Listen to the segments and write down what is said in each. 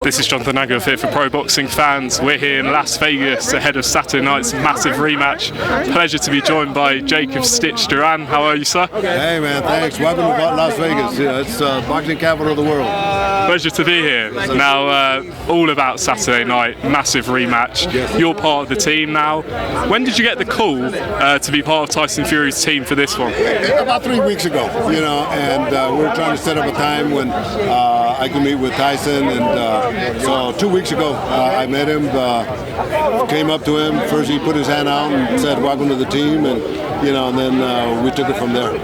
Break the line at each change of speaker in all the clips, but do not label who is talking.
This is Jonathan Agger here for Pro Boxing Fans. We're here in Las Vegas ahead of Saturday night's massive rematch. Pleasure to be joined by Jacob Stich Duran. How are you, sir?
Hey man, thanks. Welcome to Las Vegas. Yeah, it's boxing capital of the world.
Pleasure to be here. Now, all about Saturday night, massive rematch. You're part of the team now. When did you get the call to be part of Tyson Fury's team for this one?
About 3 weeks ago, and we were trying to set up a time when I could meet with Tyson, and so 2 weeks ago I met him, came up to him. First he put his hand out and said, "Welcome to the team," and then we took it from there.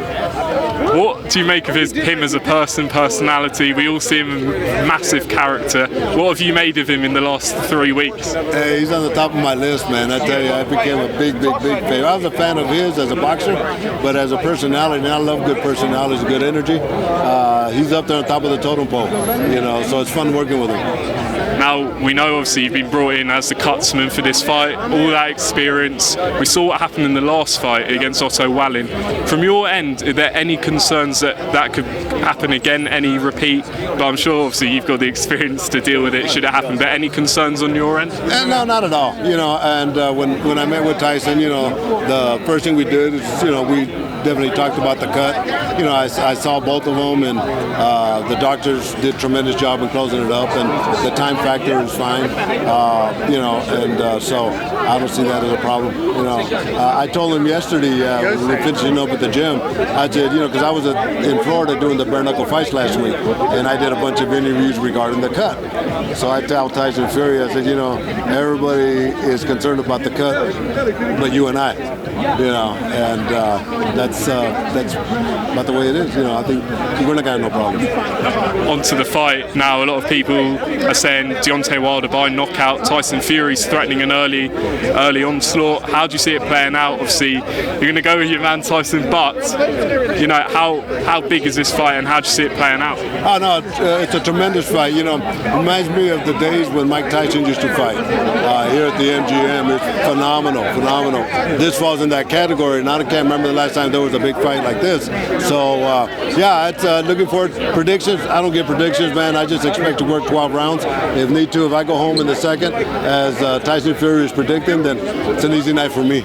What do you make of him as a personality? We all see him a massive character. What have you made of him in the last 3 weeks?
Hey, he's on the top of my list, man. I tell you, I became a big fan. I was a fan of his as a boxer, but as a personality, and I love good personalities, good energy. He's up there on top of the totem pole, so it's fun working with him.
Now, we know obviously you've been brought in as the cutman for this fight, all that experience. We saw what happened in the last fight against Otto Wallin. From your end, are there any concerns that could happen again, any repeat? But I'm sure obviously you've got the experience to deal with it should it happen, but any concerns on your end?
No, not at all. And when I met with Tyson, the first thing we did is, we definitely talked about the cut. I saw both of them, and the doctors did a tremendous job in closing it up, and the time factor is fine. So I don't see that as a problem. I told him yesterday when we were finishing up at the gym, I said, because I was in Florida doing the bare knuckle fights last week, and I did a bunch of interviews regarding the cut. So I tell Tyson Fury, I said, everybody is concerned about the cut, but you and I, and that's about the way it is. I think we're not gonna have no problem.
On to the fight now. A lot of people are saying Deontay Wilder by knockout. Tyson Fury's threatening an early onslaught. How do you see it playing out? Obviously, you're going to go with your man Tyson, but how big is this fight, and how do you see it playing out?
Oh no, it's a tremendous fight. Reminds me of the days when Mike Tyson used to fight here at the MGM. It's phenomenal. This falls in that category, and I can't remember the last time there was a big fight like this. So it's looking forward to predictions. I don't get predictions, man. I just expect to work 12 rounds. If need to, if I go home in the second, as Tyson Fury is predicting, then it's an easy night for me.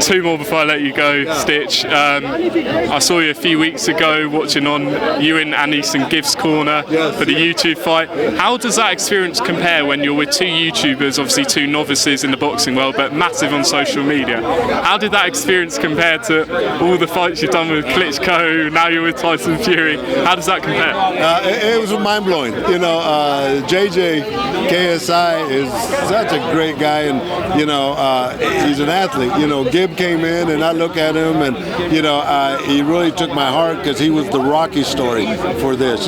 Two more before I let you go, Stich. I saw you a few weeks ago watching on you in AnEsonGib's corner for the YouTube fight. How does that experience compare when you're with two YouTubers, obviously two novices in the boxing world, but massive on social media? How did that experience compare to all the fights you've done with Klitschko? Now you're with Tyson Fury. How does that compare?
It was mind-blowing. JJ KSI is such a great guy, and he's an athlete. Gib came in, and I look at him, and he really took my heart because he was the Rocky story for this.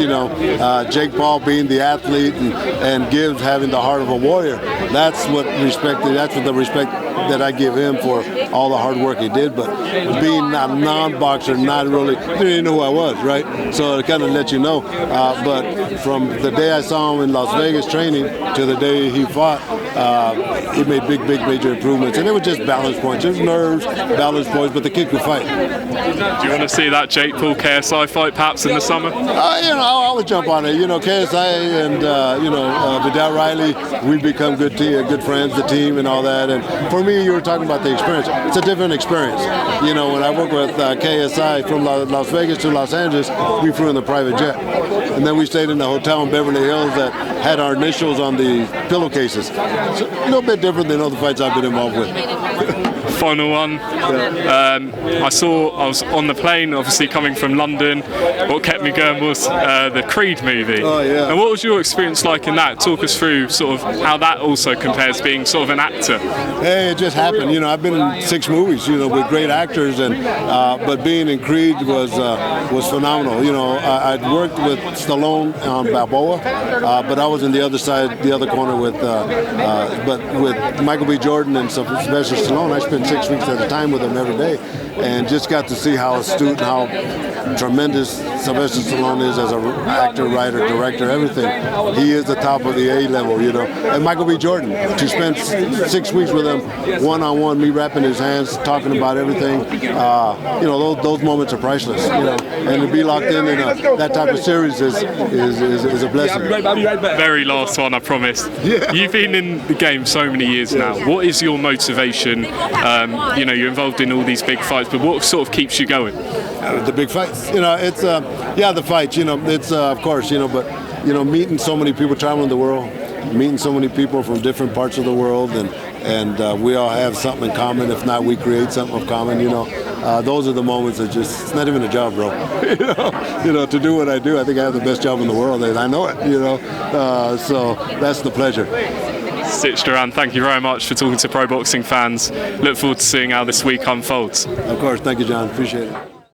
Jake Paul being the athlete, and Gibbs having the heart of a warrior. That's what the respect that I give him for all the hard work he did. But being a non-boxer, not really, didn't even know who I was, right? So it kind of let you know. But from the day I saw him in Las Vegas training to the day he fought, he made major improvements. And it was just balance points. It was nerves, balance points, but the kid could fight.
Do you want to see that Jake Paul KSI fight perhaps in the summer?
I would jump on it. KSI and Vidal Riley, we've become good friends, the team and all that. And for me, you were talking about the experience. It's a different experience. When I worked with KSI from Las Vegas to Los Angeles, we flew in the private jet. And then we stayed in a hotel in Beverly Hills that had our initials on the pillowcases. So a little bit different than other fights I've been involved with.
Final one. I was on the plane, obviously coming from London. What kept me going was the Creed movie.
Oh yeah.
And what was your experience like in that? Talk us through sort of how that also compares being sort of an actor.
Hey, it just happened. I've been in 6 movies, with great actors, and but being in Creed was phenomenal. I'd worked with Stallone on Balboa, but I was in the other side, the other corner with Michael B. Jordan and Sylvester Stallone. I spent 6 weeks at a time with him every day, and just got to see how astute and how tremendous Sylvester Stallone is as an actor, writer, director, everything. He is the top of the A level, you know. And Michael B. Jordan, to spend 6 weeks with him, one-on-one, me wrapping his hands, talking about everything, you know, those moments are priceless, you know. And to be locked in that type of series is a blessing.
Very last one, I promise.
Yeah.
You've been in the game so many years now. What is your motivation? You know, you're involved in all these big fights, but what sort of keeps you going?
The big fights, you know. It's the fights, you know. It's of course, you know, but you know, meeting so many people, traveling the world, meeting so many people from different parts of the world, and we all have something in common. If not, we create something of common, you know. Those are the moments that it's not even a job, bro. You know, to do what I do, I think I have the best job in the world, and I know it, you know. So that's the pleasure.
Stich Duran, thank you very much for talking to pro boxing fans. Look forward to seeing how this week unfolds.
Of course, thank you, John. Appreciate it.